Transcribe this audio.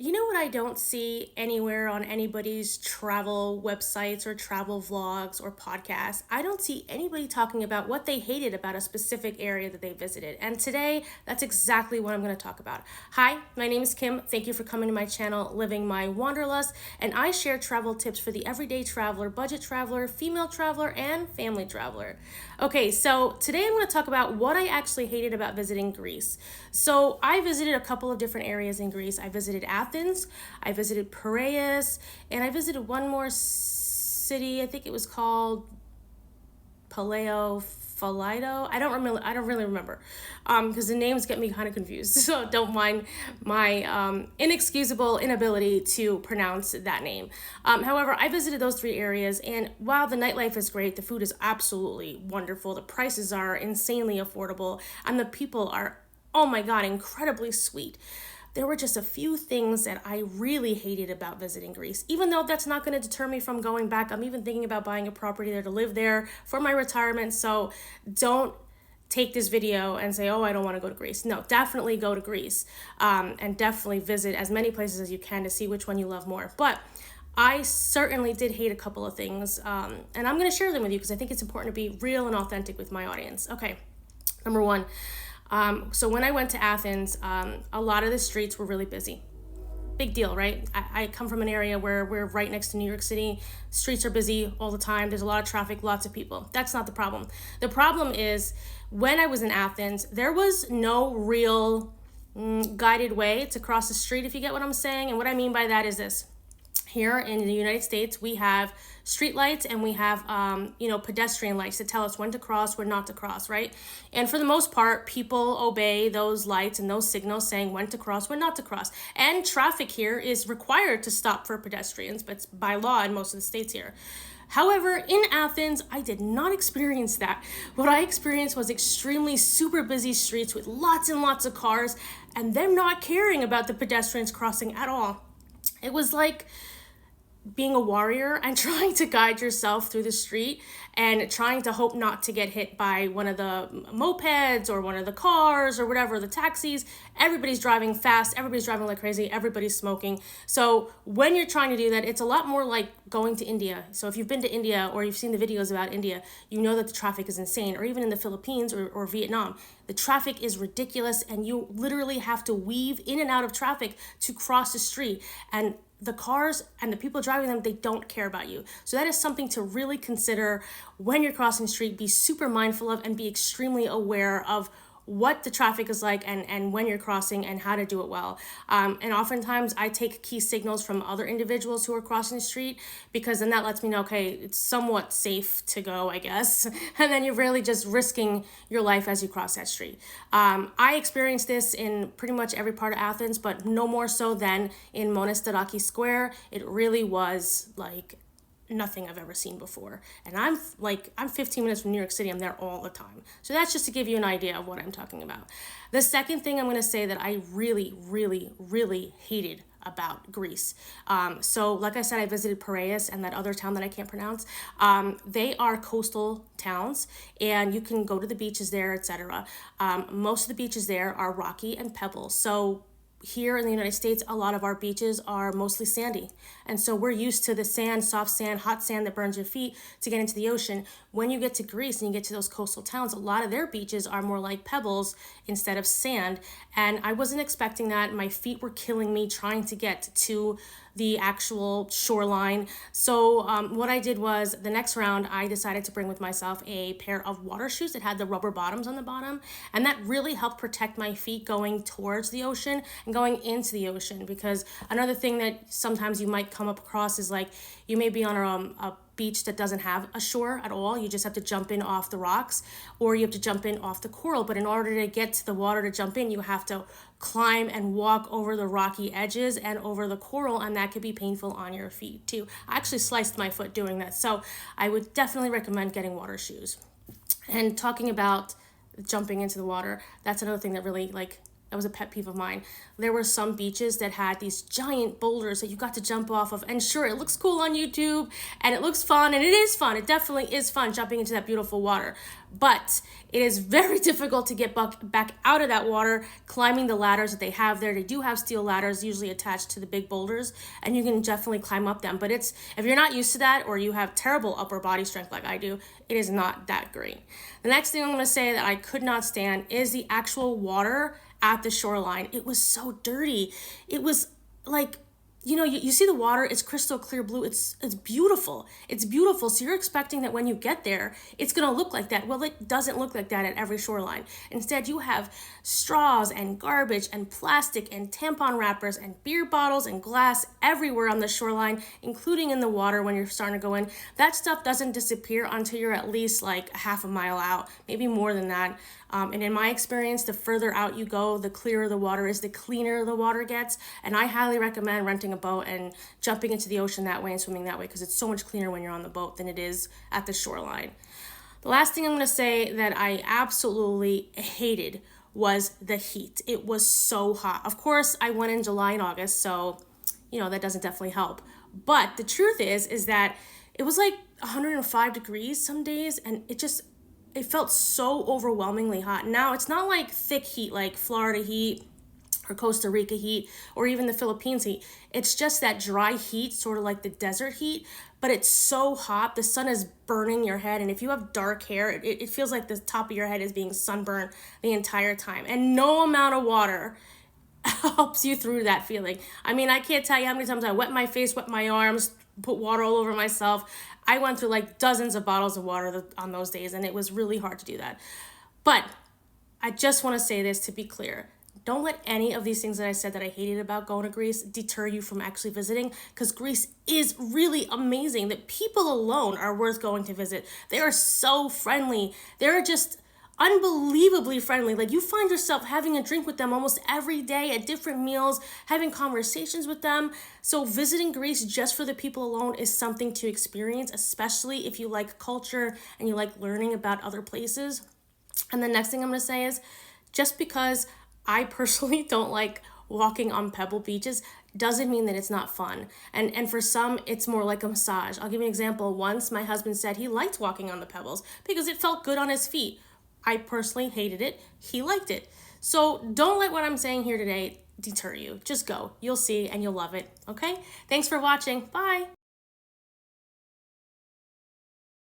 You know what I don't see anywhere on anybody's travel websites or travel vlogs or podcasts? I don't see anybody talking about what they hated about a specific area that they visited. And today, that's exactly what I'm going to talk about. Hi, my name is Kim. Thank you for coming to my channel, Living My Wanderlust. And I share travel tips for the everyday traveler, budget traveler, female traveler, and family traveler. Okay, so today I'm going to talk about what I actually hated about visiting Greece. So I visited a couple of different areas in Greece. I visited Athens, I visited Piraeus, and I visited one more city. I think it was called Palaio Faliro. I don't remember. I don't really remember, because the names get me kind of confused. So don't mind my inexcusable inability to pronounce that name. However, I visited those three areas, and while the nightlife is great, the food is absolutely wonderful. The prices are insanely affordable, and the people are, oh my God, incredibly sweet. There were just a few things that I really hated about visiting Greece. Even though that's not going to deter me from going back, I'm even thinking about buying a property there to live there for my retirement. So don't take this video and say, oh, I don't want to go to Greece. No, definitely go to Greece, and definitely visit as many places as you can to see which one you love more. But I certainly did hate a couple of things, and I'm going to share them with you because I think it's important to be real and authentic with my audience. Okay, number one. So when I went to Athens, a lot of the streets were really busy. Big deal, right? I come from an area where we're right next to New York City. Streets are busy all the time. There's a lot of traffic, lots of people. That's not the problem. The problem is when I was in Athens, there was no real guided way to cross the street, if you get what I'm saying. And what I mean by that is this. Here in the United States, we have street lights and we have, pedestrian lights to tell us when to cross, when not to cross, right? And for the most part, people obey those lights and those signals saying when to cross, when not to cross. And traffic here is required to stop for pedestrians, but it's by law in most of the states here. However, in Athens, I did not experience that. What I experienced was extremely super busy streets with lots and lots of cars and them not caring about the pedestrians crossing at all. It was like being a warrior and trying to guide yourself through the street and trying to hope not to get hit by one of the mopeds or one of the cars or whatever, the taxis. Everybody's driving fast, everybody's driving like crazy, everybody's smoking. So when you're trying to do that, it's a lot more like going to India. So if you've been to India or you've seen the videos about India, you know that the traffic is insane. Or even in the Philippines or Vietnam, the traffic is ridiculous and you literally have to weave in and out of traffic to cross the street. And the cars and the people driving them, they don't care about you. So that is something to really consider when you're crossing the street. Be super mindful of and be extremely aware of what the traffic is like and when you're crossing and how to do it well. And oftentimes I take key signals from other individuals who are crossing the street because then that lets me know, okay, it's somewhat safe to go, I guess. And then you're really just risking your life as you cross that street. I experienced this in pretty much every part of Athens, but no more so than in Monastiraki Square. It really was like nothing I've ever seen before. And I'm 15 minutes from New York City. I'm there all the time. So that's just to give you an idea of what I'm talking about. The second thing I'm going to say that I really, really, really hated about Greece. So like I said, I visited Piraeus and that other town that I can't pronounce. They are coastal towns and you can go to the beaches there, etc. Most of the beaches there are rocky and pebbles. So here in the United States, a lot of our beaches are mostly sandy. And so we're used to the sand, soft sand, hot sand that burns your feet to get into the ocean. When you get to Greece and you get to those coastal towns, a lot of their beaches are more like pebbles instead of sand. And I wasn't expecting that. My feet were killing me trying to get to the actual shoreline. So what I did was the next round, I decided to bring with myself a pair of water shoes that had the rubber bottoms on the bottom. And that really helped protect my feet going towards the ocean and going into the ocean. Because another thing that sometimes you might come up across is like you may be on a beach that doesn't have a shore at all. You just have to jump in off the rocks or you have to jump in off the coral. But in order to get to the water to jump in, you have to climb and walk over the rocky edges and over the coral, and that could be painful on your feet too. I actually sliced my foot doing that. So I would definitely recommend getting water shoes. And talking about jumping into the water, that's another thing that really That was a pet peeve of mine. There were some beaches that had these giant boulders that you got to jump off of. And sure, it looks cool on YouTube and it looks fun, and it is fun. It definitely is fun jumping into that beautiful water. But it is very difficult to get back out of that water, climbing the ladders that they have there. They do have steel ladders usually attached to the big boulders, and you can definitely climb up them. But if you're not used to that, or you have terrible upper body strength like I do, it is not that great. The next thing I'm going to say that I could not stand is the actual water at the shoreline. It was so dirty. It was like, you see the water, it's crystal clear blue. It's beautiful. It's beautiful. So you're expecting that when you get there, it's going to look like that. Well, it doesn't look like that at every shoreline. Instead, you have straws and garbage and plastic and tampon wrappers and beer bottles and glass everywhere on the shoreline, including in the water when you're starting to go in. That stuff doesn't disappear until you're at least like a half a mile out, maybe more than that. And in my experience, the further out you go, the clearer the water is, the cleaner the water gets. And I highly recommend renting a boat and jumping into the ocean that way and swimming that way, because it's so much cleaner when you're on the boat than it is at the shoreline. The last thing I'm going to say that I absolutely hated was the heat. It was so hot. Of course, I went in July and August, so, that doesn't definitely help. But the truth is that it was like 105 degrees some days, and it felt so overwhelmingly hot. Now, it's not like thick heat like Florida heat or Costa Rica heat or even the Philippines heat. It's just that dry heat, sort of like the desert heat, but it's so hot. The sun is burning your head, and if you have dark hair, it feels like the top of your head is being sunburned the entire time. And no amount of water helps you through that feeling. I mean, I can't tell you how many times I wet my face, wet my arms, put water all over myself. I went through like dozens of bottles of water on those days, and it was really hard to do that. But I just want to say this to be clear. Don't let any of these things that I said that I hated about going to Greece deter you from actually visiting, because Greece is really amazing. The people alone are worth going to visit. They are so friendly. They're just unbelievably friendly. Like, you find yourself having a drink with them almost every day at different meals, having conversations with them. So visiting Greece just for the people alone is something to experience, especially if you like culture and you like learning about other places. And the next thing I'm going to say is, just because I personally don't like walking on pebble beaches doesn't mean that it's not fun. And for some, it's more like a massage. I'll give you an example. Once my husband said he liked walking on the pebbles because it felt good on his feet. I personally hated it. He liked it. So don't let what I'm saying here today deter you. Just go. You'll see and you'll love it. Okay? Thanks for watching. Bye.